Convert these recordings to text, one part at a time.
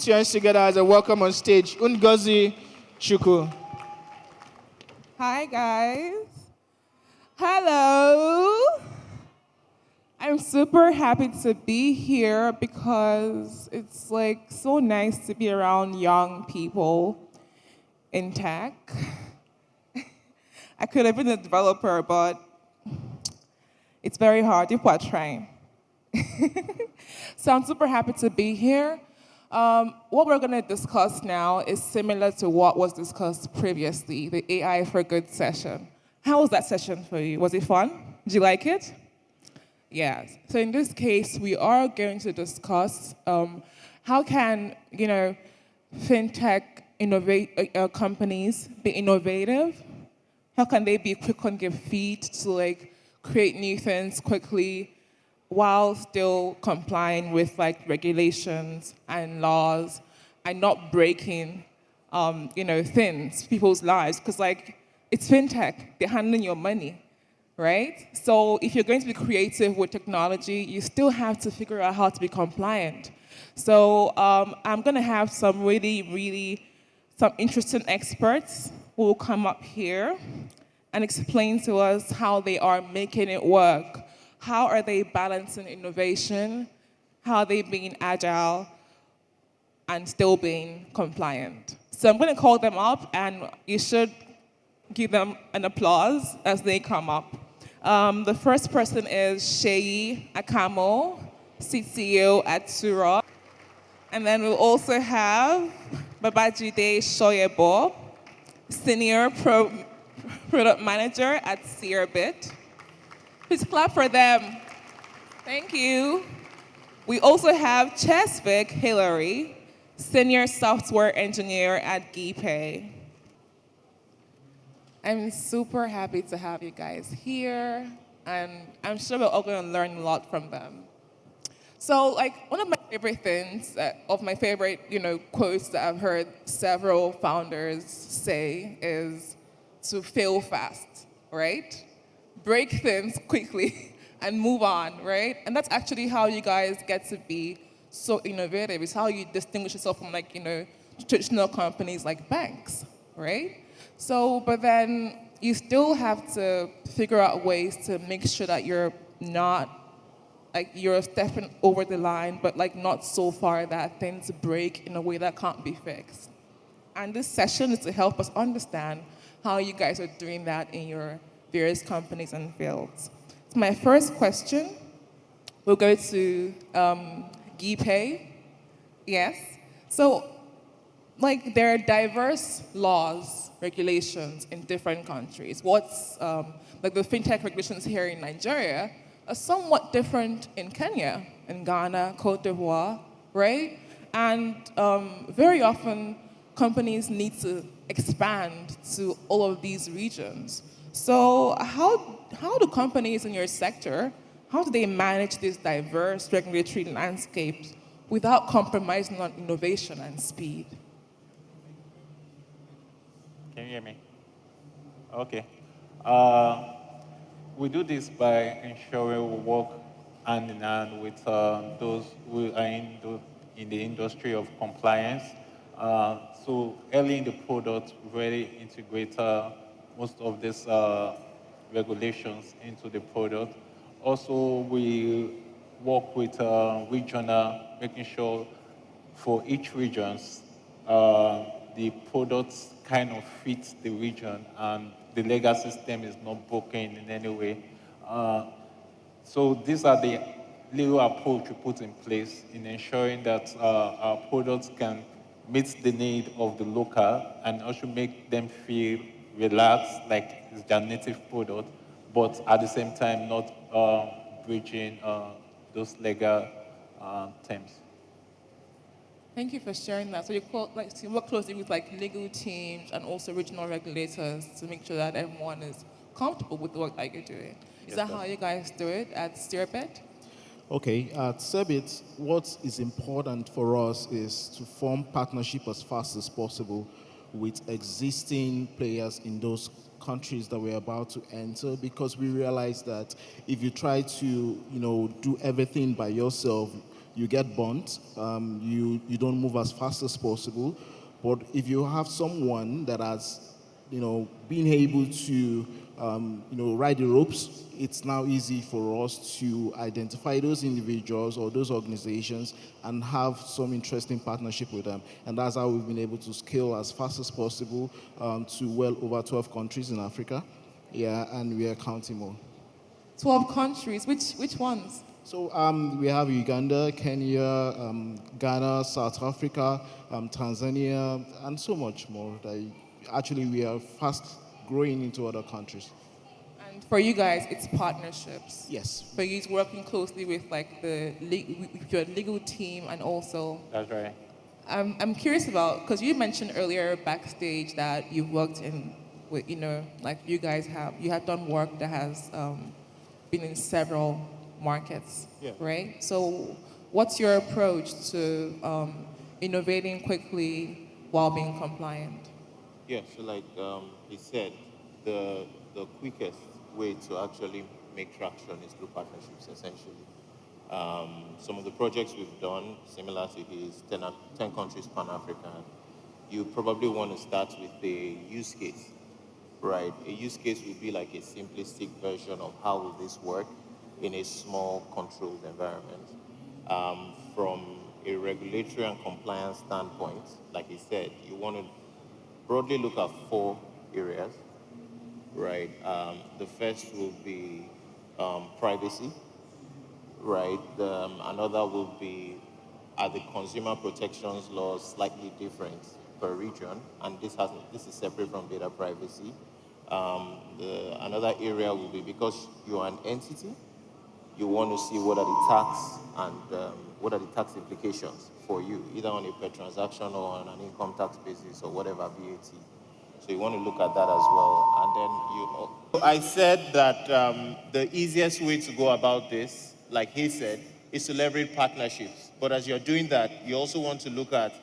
put your hands together as a welcome on stage. Ngozi, Chukwu. Hi, guys. Hello. I'm super happy to be here because it's like so nice to be around young people in tech. I could have been a developer, but it's very hard. People are trying. So I'm super happy to be here. What we're going to discuss now is similar to what was discussed previously, the AI for Good session. How was that session for you? Was it fun? Did you like it? Yes. So in this case, we are going to discuss how can, fintech companies be innovative? How can they be quick on their feet to create new things quickly while still complying with regulations and laws and not breaking, things, people's lives? Because it's fintech, they're handling your money, right? So if you're going to be creative with technology, you still have to figure out how to be compliant. So I'm going to have some really interesting experts who will come up here and explain to us how they are making it work. How are they balancing innovation? How are they being agile and still being compliant? So I'm going to call them up, and you should give them an applause as they come up. The first person is Seyi Akamo, CTO at TUROG. And then we'll also have Babajide Shoyebo, Senior Product Manager at SeerBit. Please clap for them. Thank you. We also have Chesvic Hillary, Senior Software Engineer at GeegPay. I'm super happy to have you guys here, and I'm sure we're all going to learn a lot from them. So, one of my favorite things, my favorite, quotes that I've heard several founders say is to fail fast, right? Break things quickly and move on, right? And that's actually how you guys get to be so innovative. It's how you distinguish yourself from traditional companies like banks, right? So, but then you still have to figure out ways to make sure that you're not you're stepping over the line, but not so far that things break in a way that can't be fixed. And this session is to help us understand how you guys are doing that in your various companies and fields. So my first question will go to GeegPay. Yes. So, there are diverse laws, regulations in different countries. What's the fintech regulations here in Nigeria are somewhat different in Kenya, in Ghana, Cote d'Ivoire, right? And very often, companies need to expand to all of these regions. So how do companies in your sector, how do they manage these diverse regulatory landscapes without compromising on innovation and speed? Can you hear me? Okay. We do this by ensuring we work hand in hand with those who are in the industry of compliance. So early in the product, we really integrate most of these regulations into the product. Also, we work with regional, making sure for each regions, the products kind of fit the region and the legal system is not broken in any way. So these are the little approach we put in place in ensuring that our products can meet the need of the local and also make them feel relaxed, like it's their native product, but at the same time not breaching those legal terms. Thank you for sharing that. So you work closely with legal teams and also regional regulators to make sure that everyone is comfortable with the work that you're doing. Is that how you guys do it at SeerBit? Okay, at SeerBit, what is important for us is to form partnership as fast as possible with existing players in those countries that we're about to enter, because we realize that if you try to, do everything by yourself, you get burnt, you don't move as fast as possible. But if you have someone that has, been able to, ride the ropes, it's now easy for us to identify those individuals or those organizations and have some interesting partnership with them. And that's how we've been able to scale as fast as possible to well over 12 countries in Africa. Yeah, and we are counting more. 12 countries, which ones? So we have Uganda, Kenya, Ghana, South Africa, Tanzania, and so much more. Actually, we are fast growing into other countries. And for you guys, it's partnerships. Yes. For you, it's working closely with like with your legal team and also. That's right. I'm curious about, because you mentioned earlier backstage that you've worked with, like you guys have done work that has been in several markets, right? So what's your approach to innovating quickly while being compliant? Yeah, so like he said, the quickest way to actually make traction is through partnerships, essentially. Some of the projects we've done, similar to his 10 countries Pan-African, you probably want to start with a use case, right? A use case would be like a simplistic version of how will this work in a small, controlled environment. From a regulatory and compliance standpoint, like he said, you want to broadly look at 4 areas, right? The first will be privacy, right? Another will be, are the consumer protections laws slightly different per region? And this is separate from data privacy. Another area will be, because you are an entity, you want to see what are the tax and what are the tax implications for you, either on a per transaction or on an income tax basis or whatever, VAT. So you want to look at that as well. And then I said that the easiest way to go about this, like he said, is to leverage partnerships. But as you're doing that, you also want to look at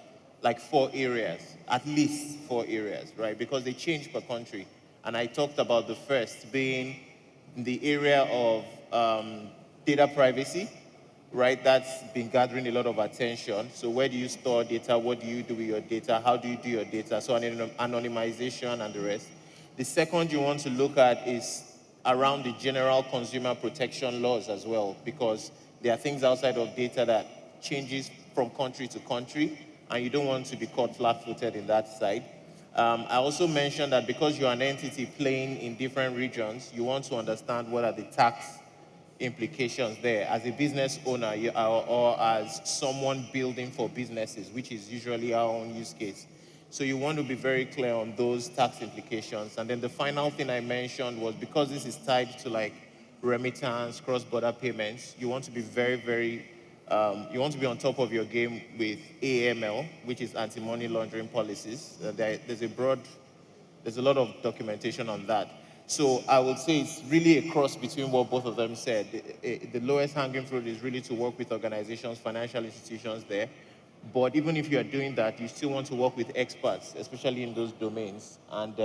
like 4 areas, at least 4 areas, right? Because they change per country. And I talked about the first being the area of data privacy, right? That's been gathering a lot of attention. So where do you store data? What do you do with your data? How do you do your data? So anonymization and the rest. The second you want to look at is around the general consumer protection laws as well, because there are things outside of data that changes from country to country, and you don't want to be caught flat-footed in that side. I also mentioned that because you're an entity playing in different regions, you want to understand what are the tax implications there as a business owner or as someone building for businesses, which is usually our own use case. So you want to be very clear on those tax implications. And then the final thing I mentioned was, because this is tied to like remittance, cross-border payments, you want to be very, very, you want to be on top of your game with AML, which is anti-money laundering policies. There's a lot of documentation on that. So I would say it's really a cross between what both of them said. The lowest hanging fruit is really to work with organizations, financial institutions there. But even if you are doing that, you still want to work with experts, especially in those domains, and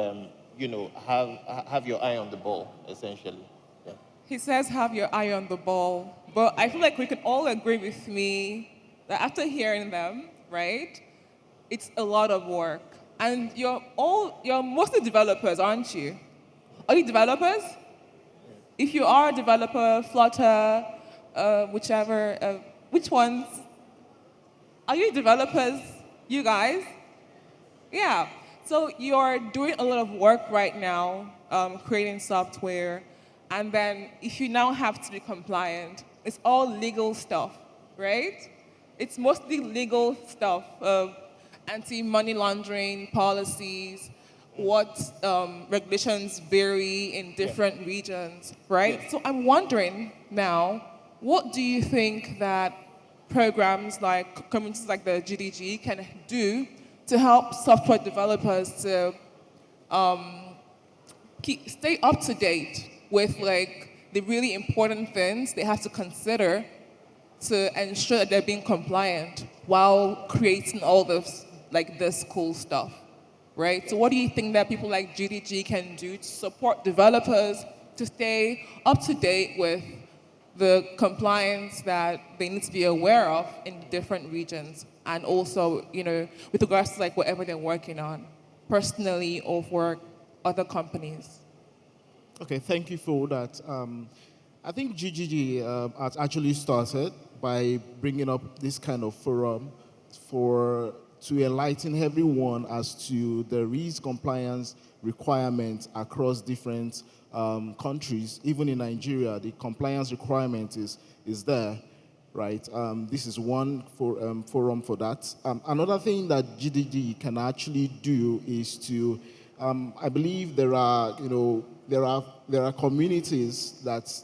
have your eye on the ball, essentially. Yeah. He says have your eye on the ball, but I feel like we can all agree with me that after hearing them, right, it's a lot of work. And you're mostly developers, aren't you? Are you developers? If you are a developer, Flutter, whichever, which ones? Are you developers, you guys? Yeah. So you're doing a lot of work right now, creating software, and then if you now have to be compliant, it's all legal stuff, right? It's mostly legal stuff, anti-money laundering policies, what regulations vary in different regions, right? So I'm wondering now, what do you think that programs like communities like the GDG can do to help software developers to stay up to date with like the really important things they have to consider to ensure that they're being compliant while creating all this cool stuff? Right? So what do you think that people like GDG can do to support developers to stay up to date with the compliance that they need to be aware of in different regions, and also, with regards to like whatever they're working on, personally or for other companies. Okay, thank you for that. I think GGG has actually started by bringing up this kind of forum to enlighten everyone as to the risk compliance requirements across different countries. Even in Nigeria, the compliance requirement is there, right? This is one forum for that. Another thing that GDG can actually do is to, I believe there are communities that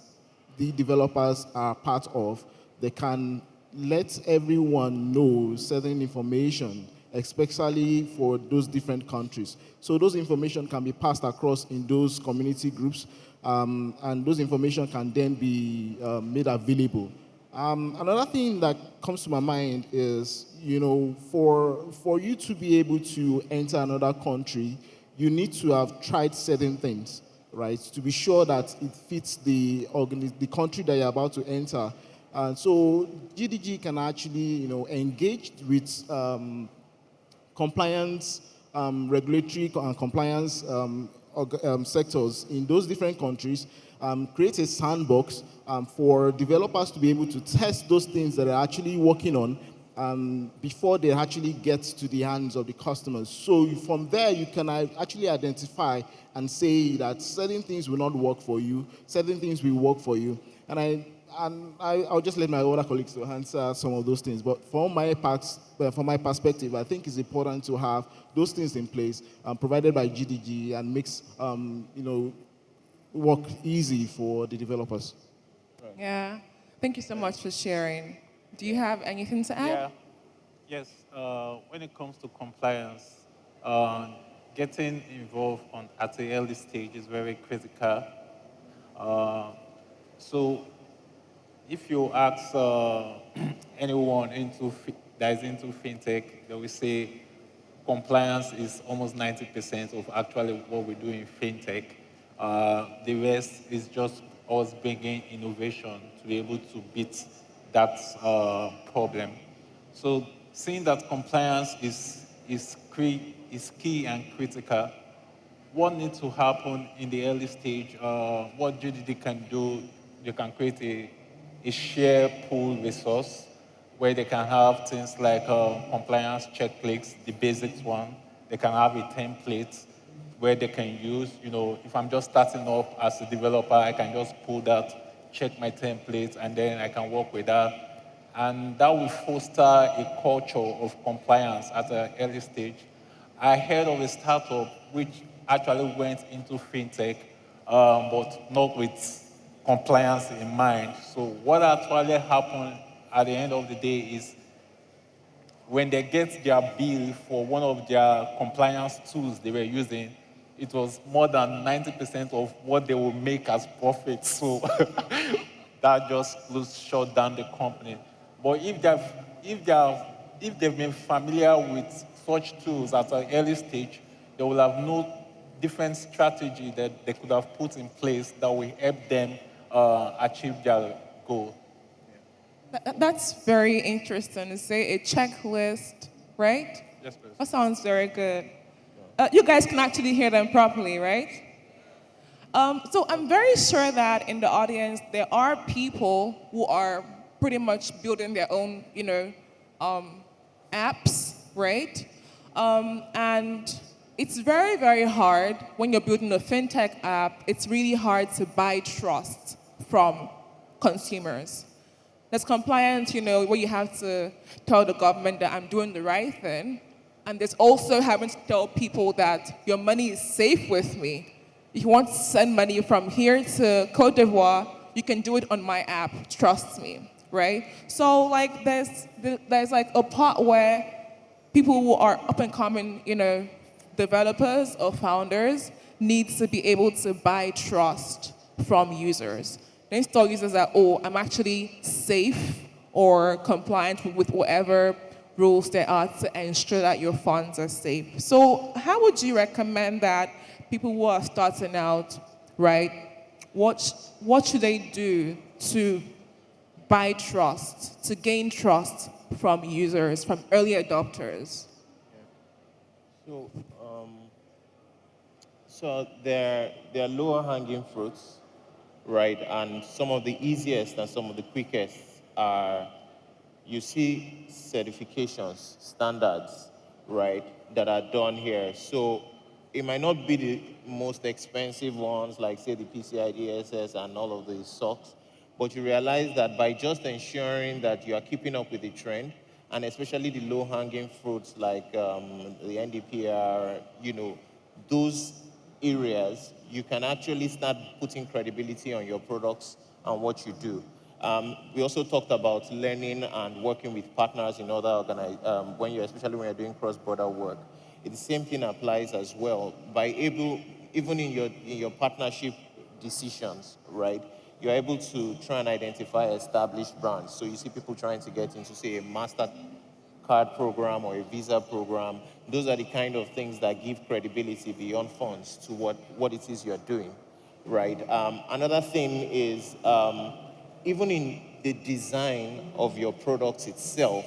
the developers are part of. They can let everyone know certain information, especially for those different countries. So those information can be passed across in those community groups, and those information can then be made available. Another thing that comes to my mind is, for you to be able to enter another country, you need to have tried certain things, right? To be sure that it fits the country that you're about to enter. And so GDG can actually, engage with compliance, regulatory and compliance sectors in those different countries, create a sandbox for developers to be able to test those things that they're actually working on before they actually get to the hands of the customers. So from there, you can actually identify and say that certain things will not work for you, certain things will work for you. And I'll just let my other colleagues to answer some of those things. But from my perspective, I think it's important to have those things in place, provided by GDG, and makes work easy for the developers. Yeah. Thank you so much for sharing. Do you have anything to add? Yeah. Yes. When it comes to compliance, getting involved at the early stage is very critical. So if you ask anyone that is into fintech, they will say compliance is almost 90% of actually what we do in fintech. The rest is just us bringing innovation to be able to beat that problem. So seeing that compliance is key and critical, what needs to happen in the early stage, what GDD can do, they can create a share pool resource where they can have things like compliance checklists, the basics one. They can have a template where they can use, if I'm just starting up as a developer, I can just pull that, check my template, and then I can work with that. And that will foster a culture of compliance at an early stage. I heard of a startup which actually went into fintech, but not with compliance in mind. So what actually happened at the end of the day is when they get their bill for one of their compliance tools they were using, it was more than 90% of what they will make as profit. So that just shut down the company. But if they've been familiar with such tools at an early stage, they will have no different strategy that they could have put in place that will help them achieve their goal. That's very interesting to say, a checklist, right? Yes, please. That sounds very good. You guys can actually hear them properly, right? So I'm very sure that in the audience, there are people who are pretty much building their own, apps, right? And it's very, very hard when you're building a fintech app. It's really hard to buy trust from consumers. There's compliance, where you have to tell the government that I'm doing the right thing. And there's also having to tell people that your money is safe with me. If you want to send money from here to Cote d'Ivoire, you can do it on my app, trust me, right? So like there's like a part where people who are up and coming, developers or founders need to be able to buy trust from users. They install users that, I'm actually safe or compliant with whatever rules there are to ensure that your funds are safe. So how would you recommend that people who are starting out, right, what should they do to buy trust, to gain trust from users, from early adopters? So, so there are lower hanging fruits, right? And some of the easiest and some of the quickest are, you see certifications, standards, right, that are done here. So it might not be the most expensive ones, like say the PCI DSS and all of the SOCs, but you realize that by just ensuring that you are keeping up with the trend, and especially the low-hanging fruits like the NDPR, those areas, you can actually start putting credibility on your products and what you do. We also talked about learning and working with partners in other especially when you're doing cross-border work. The same thing applies as well. Even in your partnership decisions, right? You're able to try and identify established brands. So you see people trying to get into, say, a MasterCard program or a Visa program. Those are the kind of things that give credibility beyond funds to what it is you're doing, right? Another thing is even in the design of your product itself,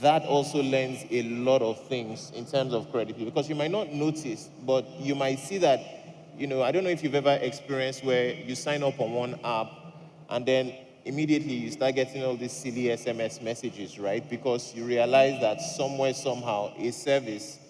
that also lends a lot of things in terms of credibility, because you might not notice, but you might see that, I don't know if you've ever experienced where you sign up on one app and then immediately you start getting all these silly SMS messages, right? Because you realize that somewhere, somehow, a service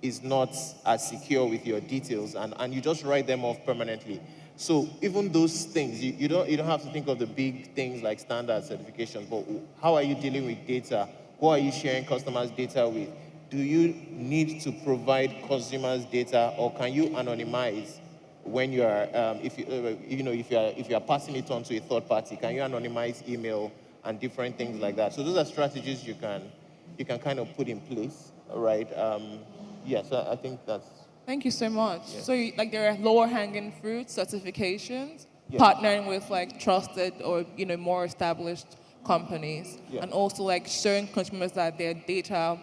is not as secure with your details, and you just write them off permanently. So even those things, you don't have to think of the big things like standard certifications, but how are you dealing with data? Who are you sharing customers' data with? Do you need to provide consumers' data, or can you anonymize when you are, if you are passing it on to a third party? Can you anonymize email and different things like that? So those are strategies you can kind of put in place, right? So I think that's. Thank you so much. Yeah. So there are lower hanging fruits, certifications, Yeah. partnering with trusted or more established companies, Yeah. and also showing consumers that their data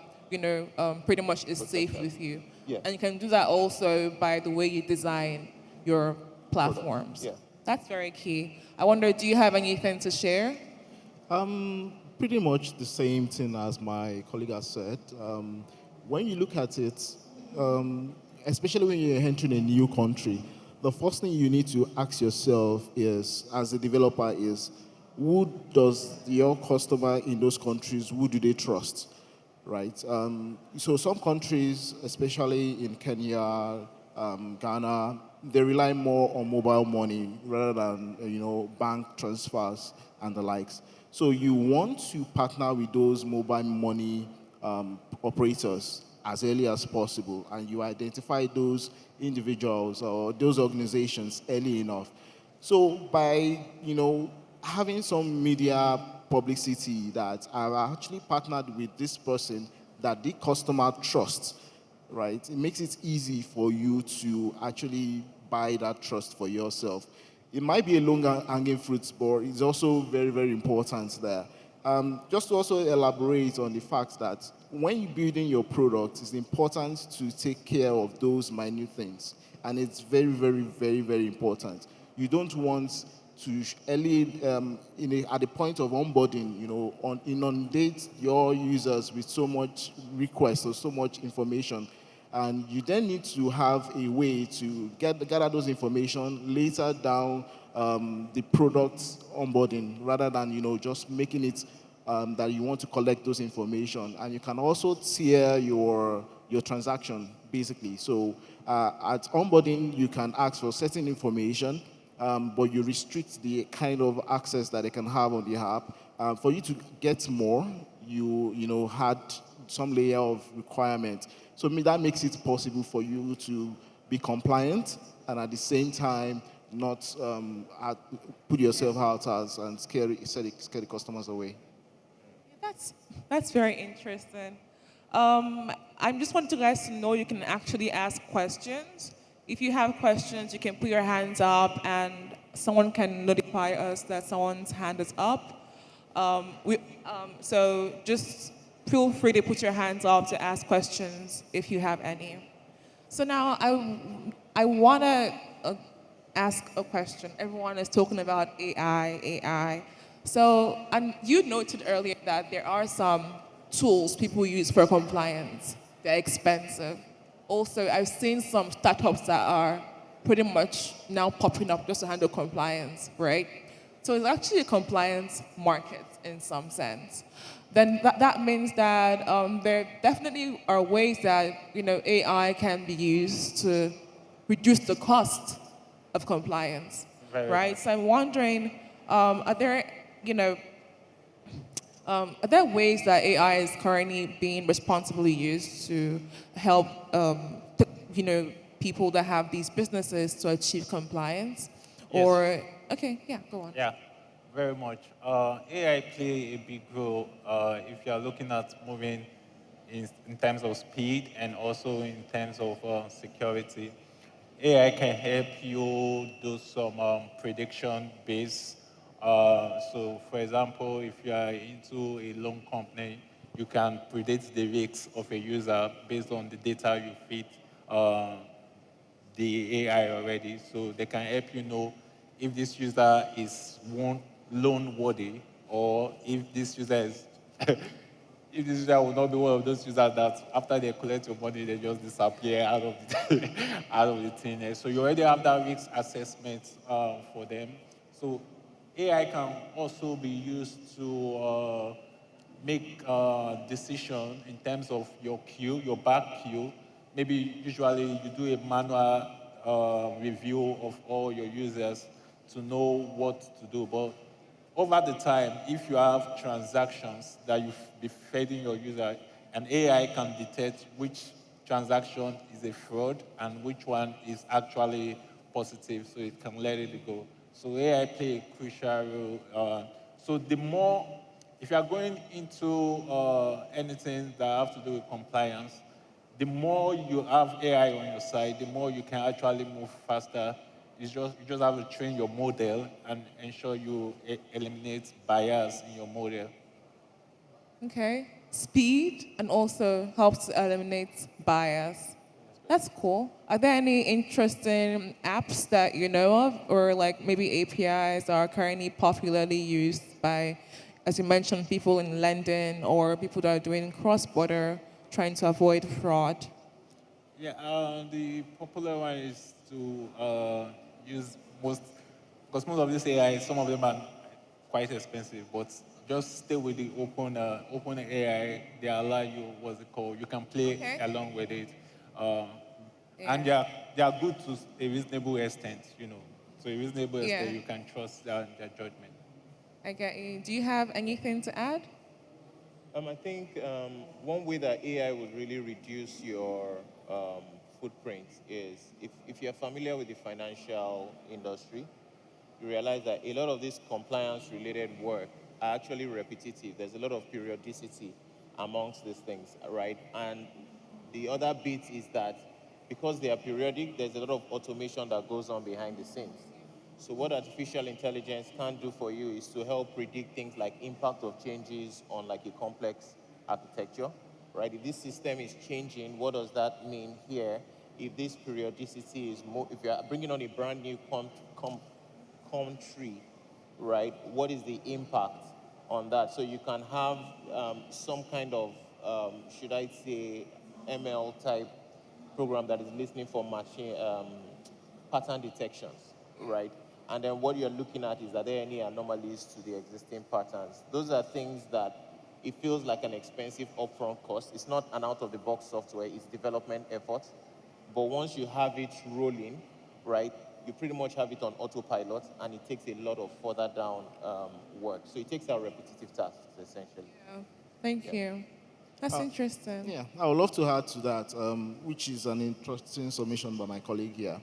pretty much is safe with you. Yeah. And you can do that also by the way you design your platforms. Yeah. That's very key. I wonder, do you have anything to share? Pretty much the same thing as my colleague has said. When you look at it, especially when you're entering a new country, the first thing you need to ask yourself is, as a developer, is who does your customer in those countries, who do they trust, right? So some countries, especially in Kenya, Ghana, they rely more on mobile money rather than bank transfers and the likes. So you want to partner with those mobile money operators as early as possible, and you identify those individuals or those organizations early enough. So by having some media publicity that I've actually partnered with this person that the customer trusts, right? It makes it easy for you to actually buy that trust for yourself. It might be a long-hanging fruit, but it's also very, very important there. Just to also elaborate on the fact that when you're building your product, it's important to take care of those minute things. And it's very, very, very, very important. You don't want to early, at the point of onboarding, inundate your users with so much requests or so much information. And you then need to have a way to gather those information later down the product onboarding, rather than just making it that you want to collect those information. And you can also tier your transaction, basically. So at onboarding, you can ask for certain information, but you restrict the kind of access that they can have on the app. For you to get more, you had some layer of requirement. So that makes it possible for you to be compliant and at the same time not put yourself out and scare the customers away. That's very interesting. I just want you guys to know you can actually ask questions. If you have questions, you can put your hands up and someone can notify us that someone's hand is up. So just feel free to put your hands up to ask questions if you have any. So now I want to ask a question. Everyone is talking about AI. So, and you noted earlier that there are some tools people use for compliance. They're expensive. Also, I've seen some startups that are pretty much now popping up just to handle compliance, right? So it's actually a compliance market in some sense. Then that means that there definitely are ways that AI can be used to reduce the cost of compliance, Very right? much. So I'm wondering, are there are there ways that AI is currently being responsibly used to help, people that have these businesses to achieve compliance? Yes. Or, okay, yeah, go on. Yeah, very much. AI play a big role if you are looking at moving in terms of speed and also in terms of security. AI can help you do some prediction based. So, for example, if you are into a loan company, you can predict the risks of a user based on the data you feed uh, the AI already, so they can help you know if this user is loan worthy or if this user is if this user will not be one of those users that after they collect your money they just disappear out of the out of the thing. So you already have that risk assessment for them. So AI can also be used to make decision in terms of your queue, your back queue. Maybe usually you do a manual review of all your users to know what to do. But over the time, if you have transactions that you be feeding your user, an AI can detect which transaction is a fraud and which one is actually positive, so it can let it go. So AI play a crucial role. So the more, if you are going into anything that have to do with compliance, the more you have AI on your side, the more you can actually move faster. You just have to train your model and ensure you eliminate bias in your model. Okay. Speed and also helps to eliminate bias. That's cool. Are there any interesting apps that you know of, or like maybe APIs that are currently popularly used by, as you mentioned, people in London or people that are doing cross-border trying to avoid fraud? Yeah, the popular one is to use most, because most of these AI, some of them are quite expensive, but just stay with the open AI. They allow you, what's it called? You can play Okay. along with it, um, and Yeah. they are good to a reasonable extent, you know. So a reasonable extent, Yeah. you can trust their judgment. I get you. Do you have anything to add? I think one way that AI would really reduce your footprint is if you're familiar with the financial industry, you realize that a lot of this compliance related work are actually repetitive. There's a lot of periodicity amongst these things, right? And the other bit is that because they are periodic, there's a lot of automation that goes on behind the scenes. So what artificial intelligence can do for you is to help predict things like impact of changes on like a complex architecture, right? If this system is changing, what does that mean here? If this periodicity is more, if you're bringing on a brand new country, right? What is the impact on that? So you can have some kind of, should I say, ML type program that is listening for machine pattern detections, right? And then what you're looking at is, are there any anomalies to the existing patterns? Those are things that it feels like an expensive upfront cost. It's not an out-of-the-box software, it's development effort. But once you have it rolling, right, you pretty much have it on autopilot, and it takes a lot of further down work. So it takes out repetitive tasks, essentially. Yeah. Thank you. That's interesting. Yeah, I would love to add to that, which is an interesting submission by my colleague here.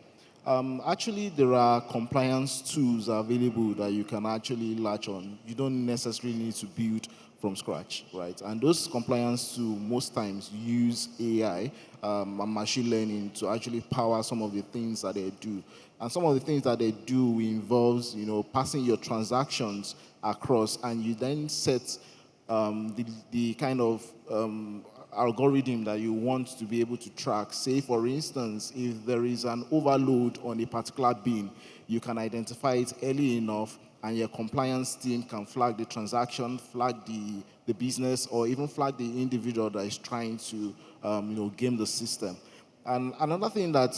Actually, there are compliance tools available that you can actually latch on. You don't necessarily need to build from scratch, right? And those compliance tools most times use AI and machine learning to actually power some of the things that they do. And some of the things that they do involves, passing your transactions across, and you then set the kind of algorithm that you want to be able to track. Say, for instance, if there is an overload on a particular bin, you can identify it early enough and your compliance team can flag the transaction, flag the business, or even flag the individual that is trying to game the system. And another thing that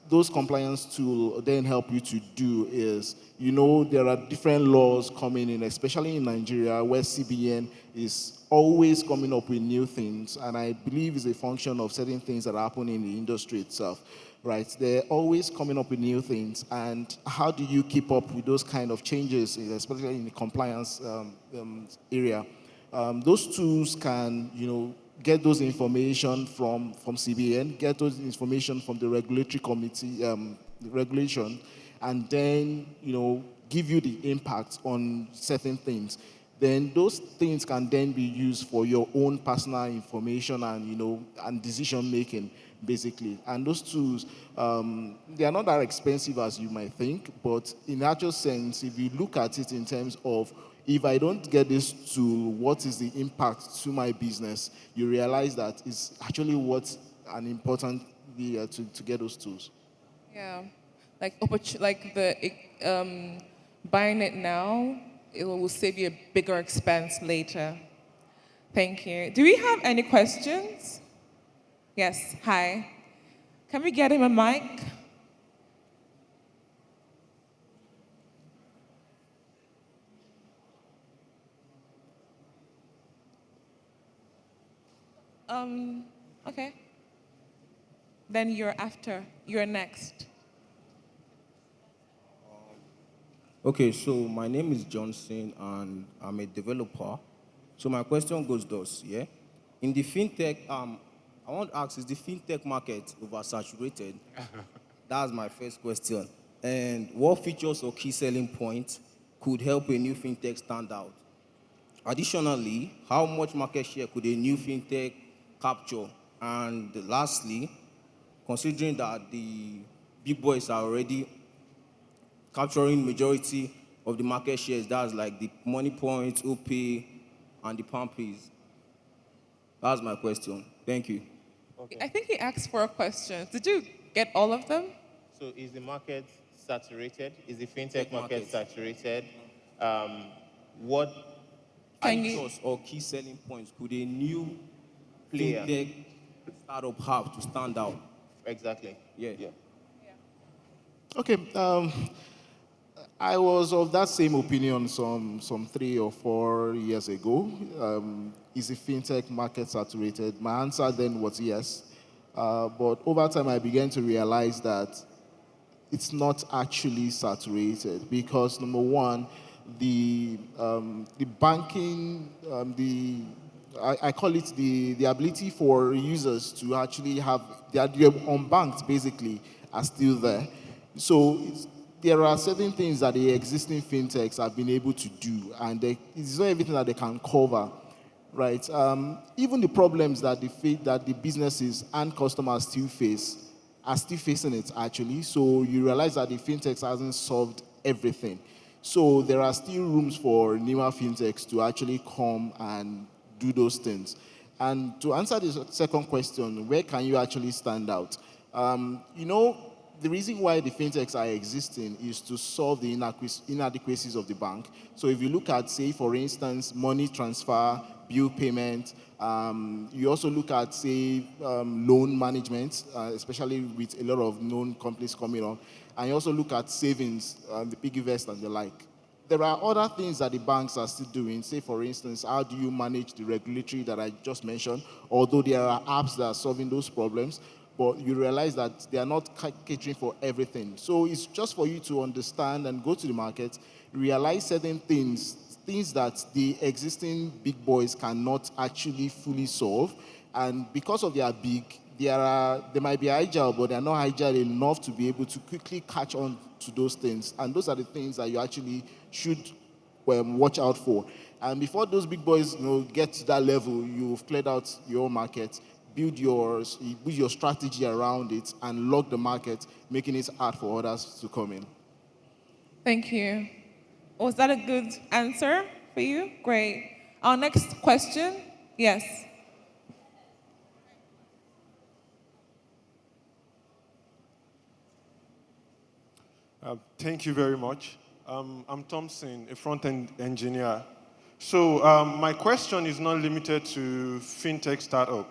those compliance tools then help you to do is, there are different laws coming in, especially in Nigeria, where CBN is always coming up with new things, and I believe it's a function of certain things that happen in the industry itself, right? They're always coming up with new things, and how do you keep up with those kind of changes, especially in the compliance area? Those tools can, get those information from CBN, get those information from the regulatory committee, the regulation, and then, give you the impact on certain things. Then those things can then be used for your own personal information and, and decision making, basically. And those tools, they are not that expensive as you might think, but in actual sense, if you look at it in terms of, if I don't get this tool, what is the impact to my business? You realize that it's actually what's an important to get those tools. Yeah, like buying it now, it will save you a bigger expense later. Thank you. Do we have any questions? Yes, hi. Can we get him a mic? Okay. Then you're next. Okay, so my name is Johnson and I'm a developer. So my question goes thus, yeah? In the fintech, I want to ask, is the fintech market oversaturated? That's my first question. And what features or key selling points could help a new fintech stand out? Additionally, how much market share could a new fintech capture? And lastly, considering that the big boys are already capturing majority of the market shares, that's like the Money Points, OP, and the Pampies. That's my question. Thank you. Okay. I think he asked 4 questions. Did you get all of them? So is the market saturated? Is the fintech market saturated? What Features or key selling points could a new player fintech startup have to stand out? exactly? Yeah. Okay, I was of that same opinion some 3 or 4 years ago. Is the fintech market saturated? My answer then was yes. But over time, I began to realize that it's not actually saturated because number one, the banking, I call it the ability for users to actually have they're unbanked basically are still there. So there are certain things that the existing fintechs have been able to do, and it's not everything that they can cover, right? Even the problems that the businesses and customers still face are still facing it actually. So you realize that the fintechs hasn't solved everything. So there are still rooms for newer fintechs to actually come and do those things. And to answer the second question, where can you actually stand out? The reason why the fintechs are existing is to solve the inadequacies of the bank. So if you look at, say, for instance, money transfer, bill payment, you also look at, say, loan management, especially with a lot of known companies coming on, and you also look at savings, the piggy vest and the like. There are other things that the banks are still doing. Say, for instance, how do you manage the regulatory that I just mentioned? Although there are apps that are solving those problems, but you realize that they are not catering for everything. So it's just for you to understand and go to the market, realize certain things that the existing big boys cannot actually fully solve. And because of their big, they might be agile, but they're not agile enough to be able to quickly catch on to those things. And those are the things that you actually should watch out for. And before those big boys get to that level, you've cleared out your market, build your strategy around it, and lock the market, making it hard for others to come in. Thank you. Was that a good answer for you? Great. Our next question? Yes. Thank you very much. I'm Thompson, a front-end engineer. So my question is not limited to fintech startup.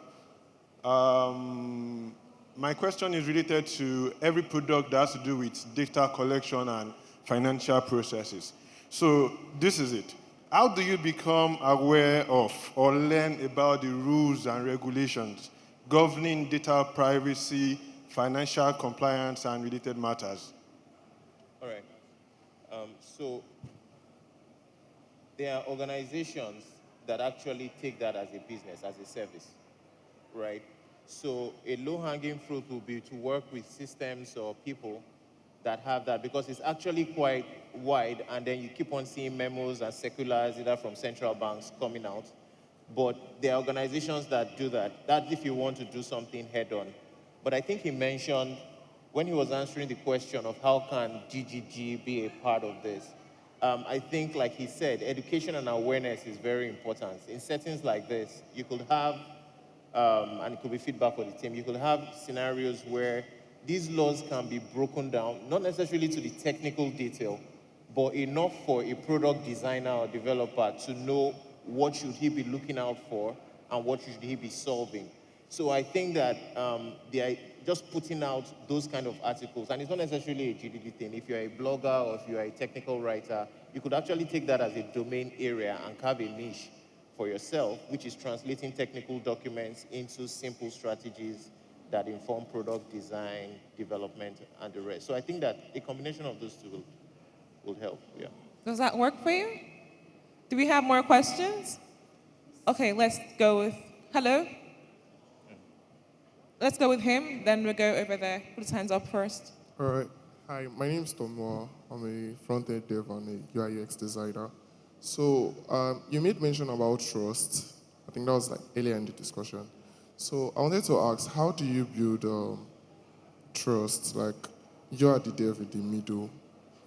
My question is related to every product that has to do with data collection and financial processes. So this is it. How do you become aware of or learn about the rules and regulations governing data privacy, financial compliance, and related matters? All right. So there are organizations that actually take that as a business, as a service, right? So a low-hanging fruit will be to work with systems or people that have that because it's actually quite wide, and then you keep on seeing memos and circulars either from central banks coming out. But there are organizations that do that. That's if you want to do something head-on. But I think he mentioned when he was answering the question of how can GGG be a part of this, I think, like he said, education and awareness is very important. In settings like this, you could have, and it could be feedback for the team, you could have scenarios where these laws can be broken down, not necessarily to the technical detail, but enough for a product designer or developer to know what should he be looking out for and what should he be solving. So I think that just putting out those kind of articles, and it's not necessarily a GDD thing. If you're a blogger or if you're a technical writer, you could actually take that as a domain area and carve a niche for yourself, which is translating technical documents into simple strategies that inform product design, development, and the rest. So I think that a combination of those two will help, yeah. Does that work for you? Do we have more questions? Okay, let's go with, hello? Let's go with him, then we'll go over there. Put his hands up first. All right. Hi, my name is Tomoa. I'm a front-end dev and a UI UX designer. So you made mention about trust. I think that was like earlier in the discussion. So I wanted to ask, how do you build trust? Like you are the dev in the middle.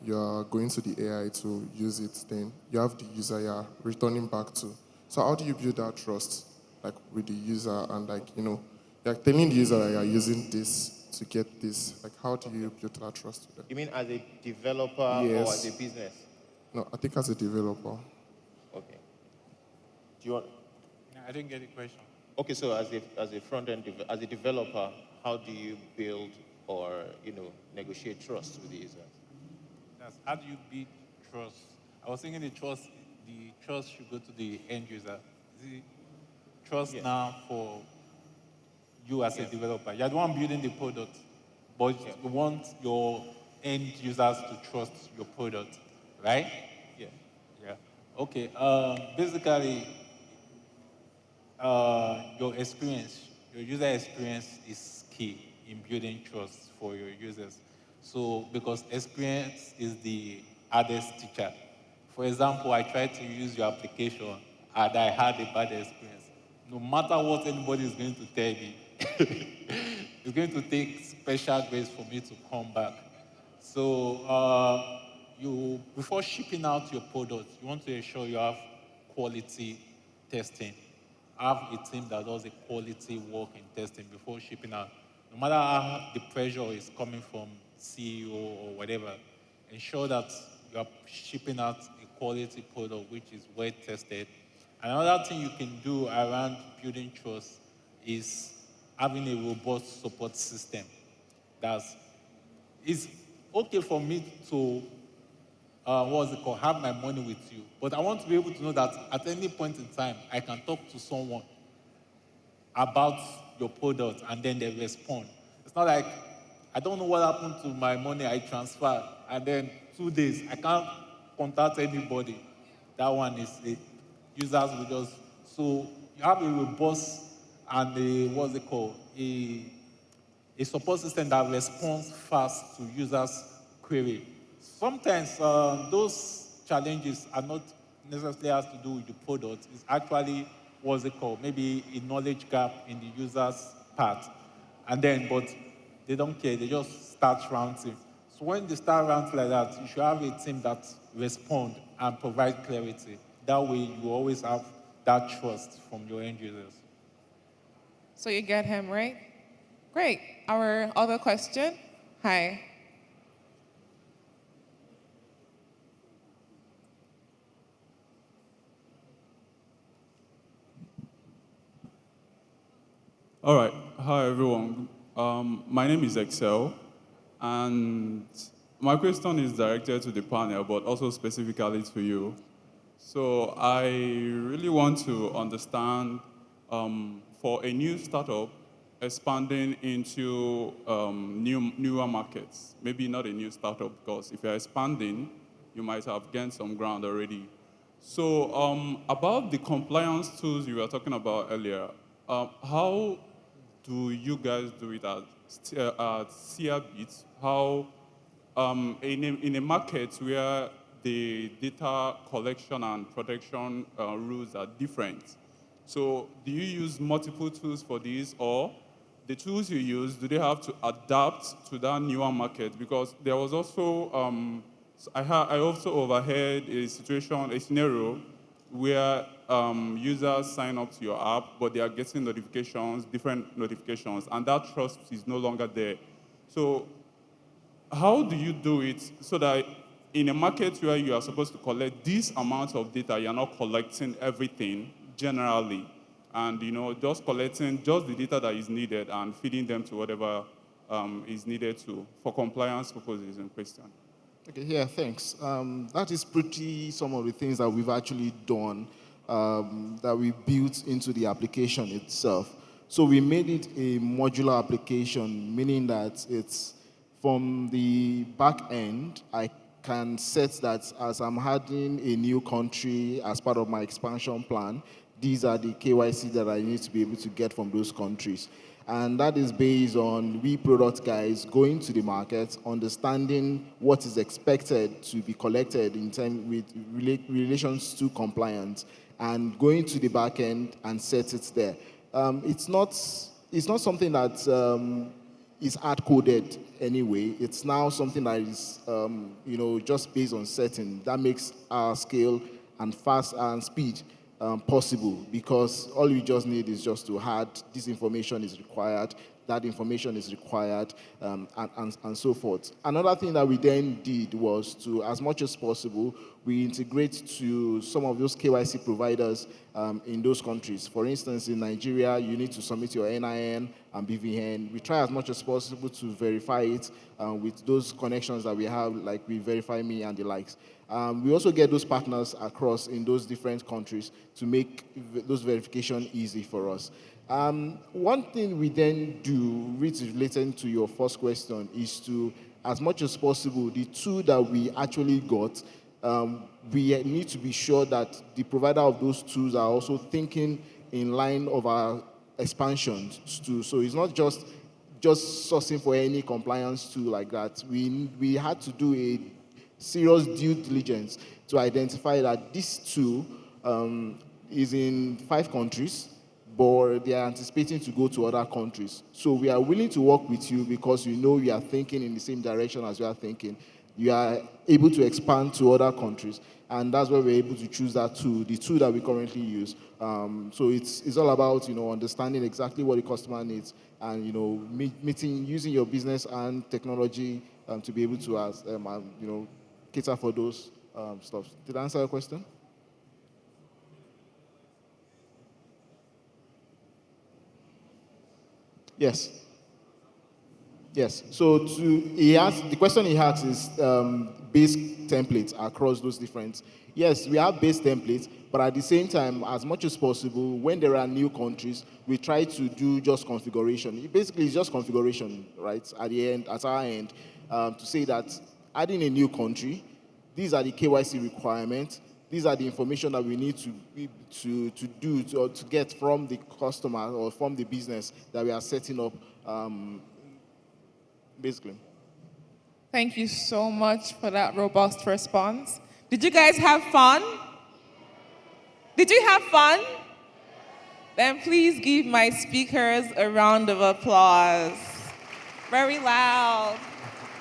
You are going to the AI to use it. Then you have the user you're returning back to. So how do you build that trust, like with the user and like you're telling the user that you're using this to get this. Like how do you build that trust with them? You mean as a developer or as a business? No, I think as a developer. Okay. Do you want? I didn't get the question. Okay, so as a front end as a developer, how do you build or negotiate trust with the users? That's how do you build trust? I was thinking the trust should go to the end user. The trust now for you as a developer. You're the one building the product, but you want your end users to trust your product, right? Yeah. Yeah. Okay. Basically, your user experience is key in building trust for your users. So, because experience is the hardest teacher. For example, I tried to use your application and I had a bad experience. No matter what anybody is going to tell me, it's going to take special grace for me to come back. So, before shipping out your product, you want to ensure you have quality testing. Have a team that does a quality work in testing before shipping out. No matter how the pressure is coming from CEO or whatever, ensure that you are shipping out a quality product which is well tested. Another thing you can do around building trust is having a robust support system. It's okay for me to have my money with you. But I want to be able to know that at any point in time, I can talk to someone about your product and then they respond. It's not like, I don't know what happened to my money I transferred and then 2 days, I can't contact anybody. That one is it. Users will just, so you have a robust and a support system that responds fast to users' query. Sometimes those challenges are not necessarily has to do with the product. It's actually maybe a knowledge gap in the user's part. But they don't care. They just start ranting. So when they start ranting like that, you should have a team that respond and provide clarity. That way, you always have that trust from your end users. So you get him, right? Great. Our other question. Hi. All right. Hi, everyone. My name is Excel, and my question is directed to the panel, but also specifically to you. So I really want to understand, for a new startup expanding into newer markets, maybe not a new startup, because if you're expanding, you might have gained some ground already. So about the compliance tools you were talking about earlier, how do you guys do it at SeerBit? How in a market where the data collection and protection rules are different, so do you use multiple tools for this, or the tools you use, do they have to adapt to that newer market? Because there was also, I also overheard a situation, a scenario where users sign up to your app, but they are getting notifications, different notifications, and that trust is no longer there. So how do you do it so that in a market where you are supposed to collect this amount of data, you're not collecting everything generally, and just collecting just the data that is needed and feeding them to whatever is needed for compliance purposes in question? Okay, yeah, thanks. That is pretty some of the things that we've actually done, that we built into the application itself. So we made it a modular application, meaning that it's from the back end, I can set that as I'm adding a new country as part of my expansion plan, these are the KYC that I need to be able to get from those countries. And that is based on we product guys going to the market, understanding what is expected to be collected in terms with relations to compliance, and going to the back end and set it there. It's not something that is hard-coded anyway. It's now something that is just based on setting. That makes our scale and fast and speed possible, because all you just need is just to add this information is required, that information is required, and so forth. Another thing that we then did was to, as much as possible, we integrate to some of those KYC providers in those countries. For instance, in Nigeria, you need to submit your NIN and BVN. We try as much as possible to verify it with those connections that we have, like we Verify Me and the likes. We also get those partners across in those different countries to make those verification easy for us. One thing we then do, which is related to your first question, is to, as much as possible, the tool that we actually got, we need to be sure that the provider of those tools are also thinking in line of our expansions too. So it's not just sourcing for any compliance tool like that. We had to do a serious due diligence to identify that this tool is in 5 countries, but they are anticipating to go to other countries. So we are willing to work with you because we are thinking in the same direction as we are thinking. You are able to expand to other countries, and that's why we're able to choose that tool, the tool that we currently use. So it's all about understanding exactly what the customer needs, and using your business and technology to be able to cater for those stuff. Did I answer your question? Yes. Yes. So the question he asks is base templates across those different. Yes, we have base templates, but at the same time, as much as possible, when there are new countries, we try to do just configuration. Basically, it's just configuration, right? At our end, to say that adding a new country, these are the KYC requirements. These are the information that we need to get from the customer or from the business that we are setting up. Basically. Thank you so much for that robust response. Did you guys have fun? Did you have fun? Then please give my speakers a round of applause. Very loud.